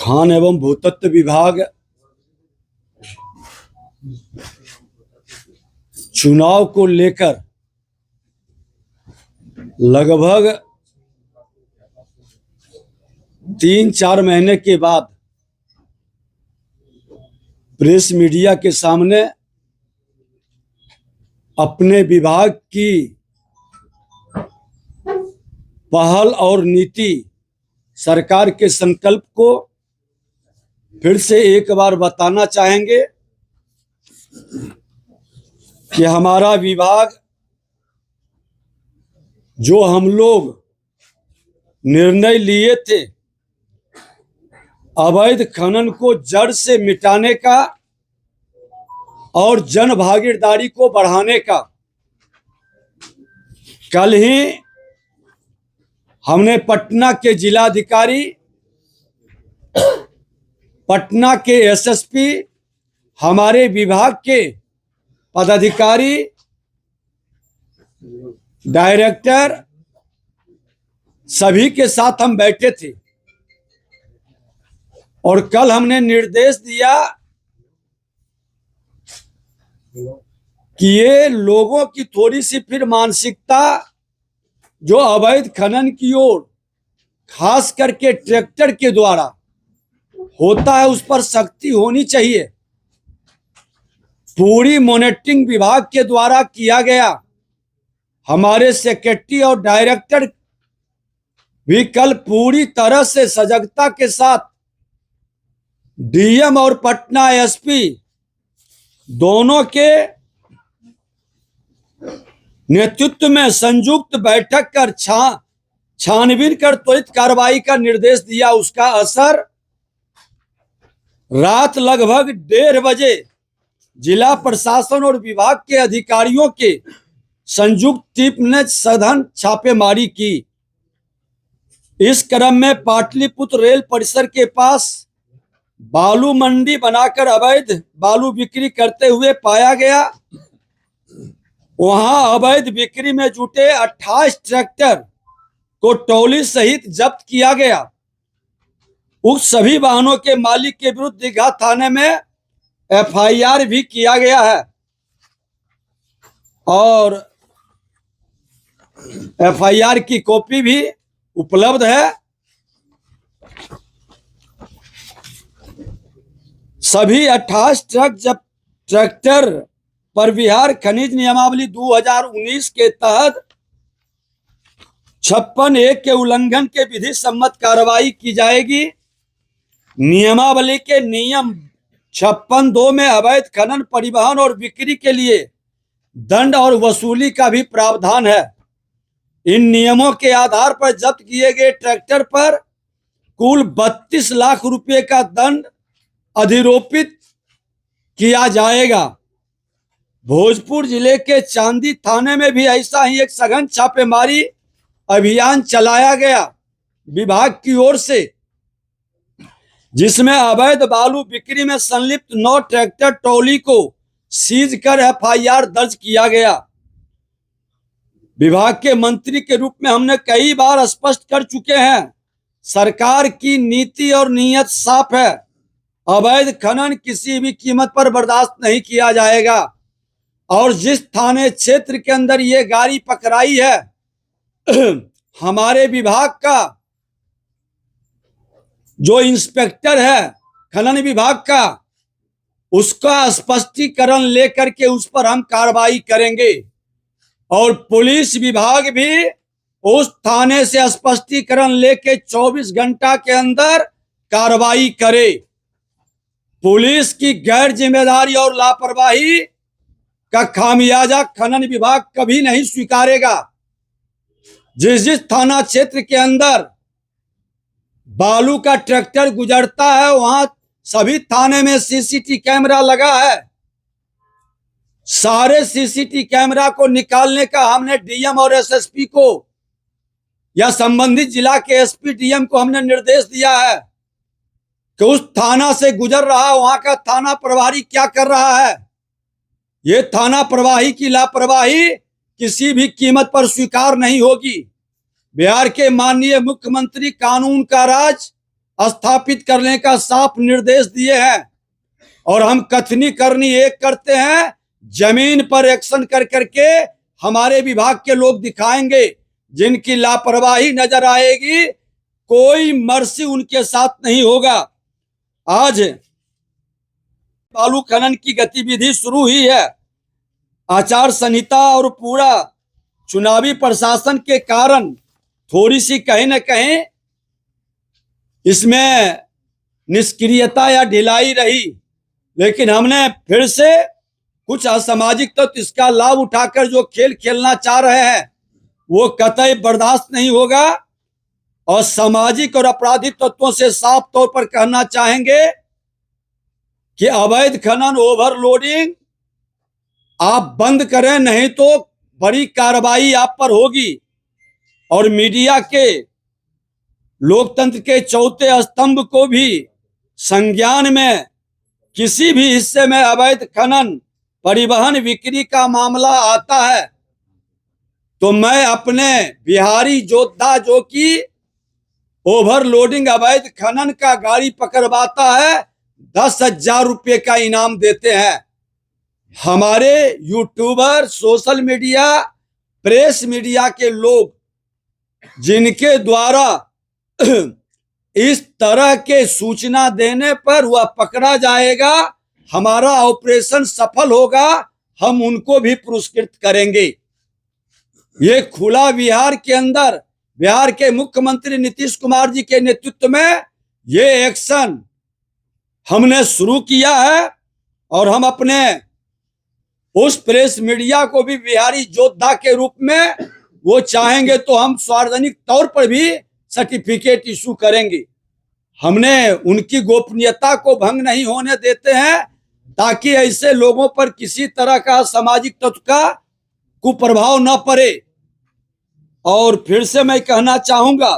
खान एवं भूतत्व विभाग चुनाव को लेकर लगभग 3-4 महीने के बाद प्रेस मीडिया के सामने अपने विभाग की पहल और नीति, सरकार के संकल्प को फिर से एक बार बताना चाहेंगे कि हमारा विभाग जो हम लोग निर्णय लिए थे अवैध खनन को जड़ से मिटाने का और जन भागीदारी को बढ़ाने का, कल ही हमने पटना के जिलाधिकारी, पटना के एसएसपी, हमारे विभाग के पदाधिकारी, डायरेक्टर सभी के साथ हम बैठे थे और कल हमने निर्देश दिया कि ये लोगों की थोड़ी सी फिर मानसिकता जो अवैध खनन की ओर खास करके ट्रैक्टर के द्वारा होता है उस पर सख्ती होनी चाहिए। पूरी मॉनिटरिंग विभाग के द्वारा किया गया। हमारे सेक्रेटरी और डायरेक्टर भी कल पूरी तरह से सजगता के साथ डीएम और पटना एसपी दोनों के नेतृत्व में संयुक्त बैठक कर छानबीन कर त्वरित कार्रवाई का निर्देश दिया। उसका असर रात लगभग 1:30 बजे जिला प्रशासन और विभाग के अधिकारियों के संयुक्त टीम ने सघन छापेमारी की। इस क्रम में पाटलिपुत्र रेल परिसर के पास बालू मंडी बनाकर अवैध बालू बिक्री करते हुए पाया गया। वहां अवैध बिक्री में जुटे 28 ट्रैक्टर को टोली सहित जब्त किया गया। उक्त सभी वाहनों के मालिक के विरुद्ध दीघा थाने में एफआईआर भी किया गया है और एफआईआर की कॉपी भी उपलब्ध है। सभी 28 ट्रक जब ट्रैक्टर पर बिहार खनिज नियमावली 2019 के तहत 56(1) के उल्लंघन के विधि सम्मत कार्रवाई की जाएगी। नियमावली के नियम 56(2) में अवैध खनन, परिवहन और बिक्री के लिए दंड और वसूली का भी प्रावधान है। इन नियमों के आधार पर जब्त किए गए ट्रैक्टर पर कुल 32 लाख रुपए का दंड अधिरोपित किया जाएगा। भोजपुर जिले के चांदी थाने में भी ऐसा ही एक सघन छापेमारी अभियान चलाया गया विभाग की ओर से, जिसमें अवैध बालू बिक्री में संलिप्त 9 ट्रैक्टर ट्रॉली को सीज कर एफआईआर दर्ज किया गया। विभाग के मंत्री के रूप में हमने कई बार स्पष्ट कर चुके हैं, सरकार की नीति और नीयत साफ है। अवैध खनन किसी भी कीमत पर बर्दाश्त नहीं किया जाएगा और जिस थाने क्षेत्र के अंदर ये गाड़ी पकड़ाई है हमारे विभाग का जो इंस्पेक्टर है खनन विभाग का, उसका स्पष्टीकरण लेकर के उस पर हम कार्रवाई करेंगे और पुलिस विभाग भी उस थाने से स्पष्टीकरण लेके 24 घंटा के अंदर कार्रवाई करे। पुलिस की गैर जिम्मेदारी और लापरवाही का खामियाजा खनन विभाग कभी नहीं स्वीकारेगा। जिस थाना क्षेत्र के अंदर बालू का ट्रैक्टर गुजरता है वहां सभी थाने में सीसीटीवी कैमरा लगा है। सारे सीसीटीवी कैमरा को निकालने का हमने डीएम और एसएसपी को या संबंधित जिला के एसपी डीएम को हमने निर्देश दिया है कि उस थाना से गुजर रहा वहां का थाना प्रभारी क्या कर रहा है। ये थाना प्रभारी की लापरवाही किसी भी कीमत पर स्वीकार नहीं होगी। बिहार के माननीय मुख्यमंत्री कानून का राज स्थापित करने का साफ निर्देश दिए हैं। और हम कथनी करनी एक करते हैं, जमीन पर एक्शन कर करके हमारे विभाग के लोग दिखाएंगे। जिनकी लापरवाही नजर आएगी, कोई मर्सी उनके साथ नहीं होगा। आज बालू खनन की गतिविधि शुरू हुई है। आचार संहिता और पूरा चुनावी प्रशासन के कारण थोड़ी सी कहीं न कहीं इसमें निष्क्रियता या ढिलाई रही, लेकिन हमने फिर से कुछ असामाजिक तत्व तो इसका लाभ उठाकर जो खेल खेलना चाह रहे हैं वो कतई बर्दाश्त नहीं होगा। और सामाजिक और आपराधिक तत्वों से साफ तौर पर कहना चाहेंगे कि अवैध खनन, ओवरलोडिंग आप बंद करें, नहीं तो बड़ी कार्रवाई आप पर होगी। और मीडिया के, लोकतंत्र के चौथे स्तंभ को भी संज्ञान में किसी भी हिस्से में अवैध खनन, परिवहन, बिक्री का मामला आता है तो मैं अपने बिहारी योद्धा जो कि ओवरलोडिंग अवैध खनन का गाड़ी पकड़वाता है 10,000 रुपये का इनाम देते हैं। हमारे YouTuber, social media, press media के लोग जिनके द्वारा इस तरह के सूचना देने पर वह पकड़ा जाएगा, हमारा ऑपरेशन सफल होगा, हम उनको भी पुरस्कृत करेंगे। ये खुला बिहार के अंदर बिहार के मुख्यमंत्री नीतीश कुमार जी के नेतृत्व में ये एक्शन हमने शुरू किया है। और हम अपने उस प्रेस मीडिया को भी बिहारी योद्धा के रूप में, वो चाहेंगे तो हम सार्वजनिक तौर पर भी सर्टिफिकेट इशू करेंगे। हमने उनकी गोपनीयता को भंग नहीं होने देते हैं, ताकि ऐसे लोगों पर किसी तरह का सामाजिक तत्व का कुप्रभाव न पड़े। और फिर से मैं कहना चाहूंगा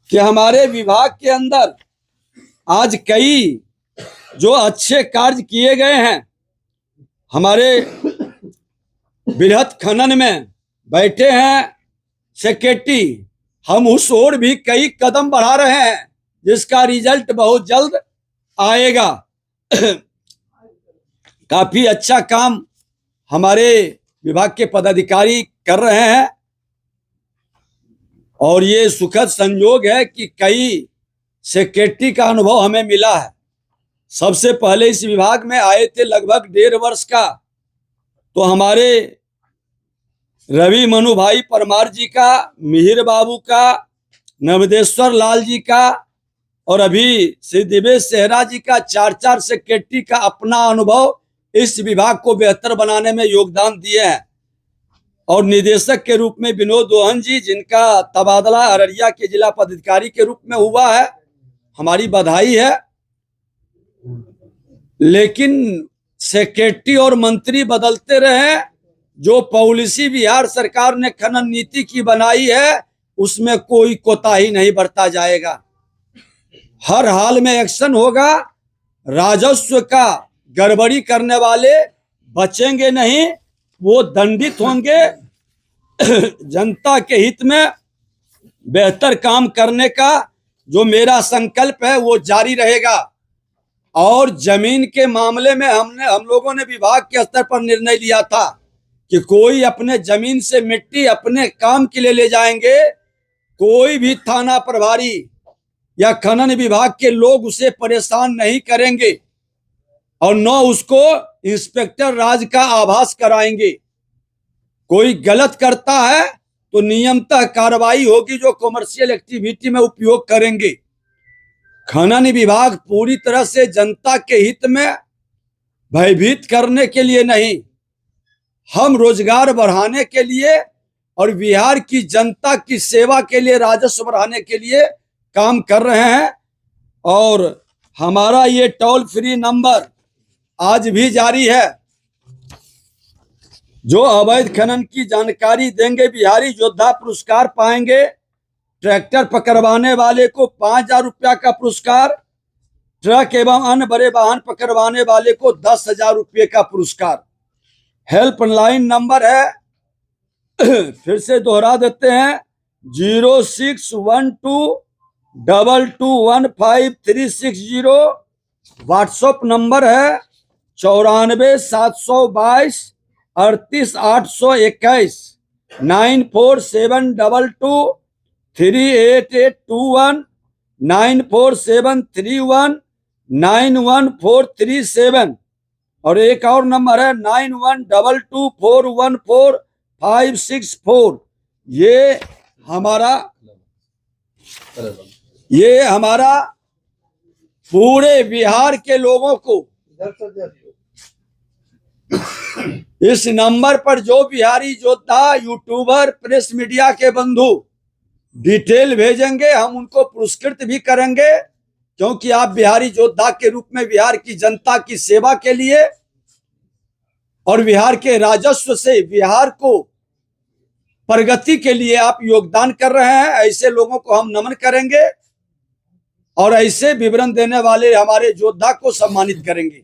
कि हमारे विभाग के अंदर आज कई जो अच्छे कार्य किए गए हैं। हमारे बृहत खनन में बैठे हैं सेक्रेटरी, हम उस ओर भी कई कदम बढ़ा रहे हैं जिसका रिजल्ट बहुत जल्द आएगा। काफी अच्छा काम हमारे विभाग के पदाधिकारी कर रहे हैं। और ये सुखद संयोग है कि कई सेक्रेटरी का अनुभव हमें मिला है। सबसे पहले इस विभाग में आए थे लगभग 1.5 वर्ष का, तो हमारे रवि मनु भाई परमार जी का, मिहिर बाबू का, नवदेश्वर लाल जी का और अभी श्री दिवेश सेहरा जी का 4-4 सेक्रेटरी का अपना अनुभव इस विभाग को बेहतर बनाने में योगदान दिए हैं। और निदेशक के रूप में विनोद दोहन जी, जिनका तबादला अररिया के जिला पदाधिकारी के रूप में हुआ है, हमारी बधाई है। लेकिन सेक्रेटरी और मंत्री बदलते रहे, जो पॉलिसी बिहार सरकार ने खनन नीति की बनाई है उसमें कोई कोताही नहीं बरता जाएगा। हर हाल में एक्शन होगा। राजस्व का गड़बड़ी करने वाले बचेंगे नहीं, वो दंडित होंगे। जनता के हित में बेहतर काम करने का जो मेरा संकल्प है वो जारी रहेगा। और जमीन के मामले में हम लोगों ने विभाग के स्तर पर निर्णय लिया था कि कोई अपने जमीन से मिट्टी अपने काम के लिए ले जाएंगे, कोई भी थाना प्रभारी या खनन विभाग के लोग उसे परेशान नहीं करेंगे और न उसको इंस्पेक्टर राज का आभास कराएंगे। कोई गलत करता है तो नियमतः कार्रवाई होगी, जो कॉमर्शियल एक्टिविटी में उपयोग करेंगे। खनन विभाग पूरी तरह से जनता के हित में, भयभीत करने के लिए नहीं, हम रोजगार बढ़ाने के लिए और बिहार की जनता की सेवा के लिए, राजस्व बढ़ाने के लिए काम कर रहे हैं। और हमारा ये टोल फ्री नंबर आज भी जारी है। जो अवैध खनन की जानकारी देंगे बिहारी योद्धा पुरस्कार पाएंगे। ट्रैक्टर पकड़वाने वाले को 5,000 रुपया का पुरस्कार, ट्रक एवं अन्य बड़े वाहन पकड़वाने वाले को 10,000 रुपये का पुरस्कार। हेल्पलाइन नंबर है, फिर से दोहरा देते हैं, 0612221536 व्हाट्सएप नंबर है 94,722,38,821 94,722,38821 94,731,91437 और एक और नंबर है 9122414564। ये हमारा पूरे बिहार के लोगों को इस नंबर पर जो बिहारी योद्धा, यूट्यूबर, प्रेस मीडिया के बंधु डिटेल भेजेंगे, हम उनको पुरस्कृत भी करेंगे, क्योंकि आप बिहारी योद्धा के रूप में बिहार की जनता की सेवा के लिए और बिहार के राजस्व से बिहार को प्रगति के लिए आप योगदान कर रहे हैं। ऐसे लोगों को हम नमन करेंगे और ऐसे विवरण देने वाले हमारे योद्धा को सम्मानित करेंगे।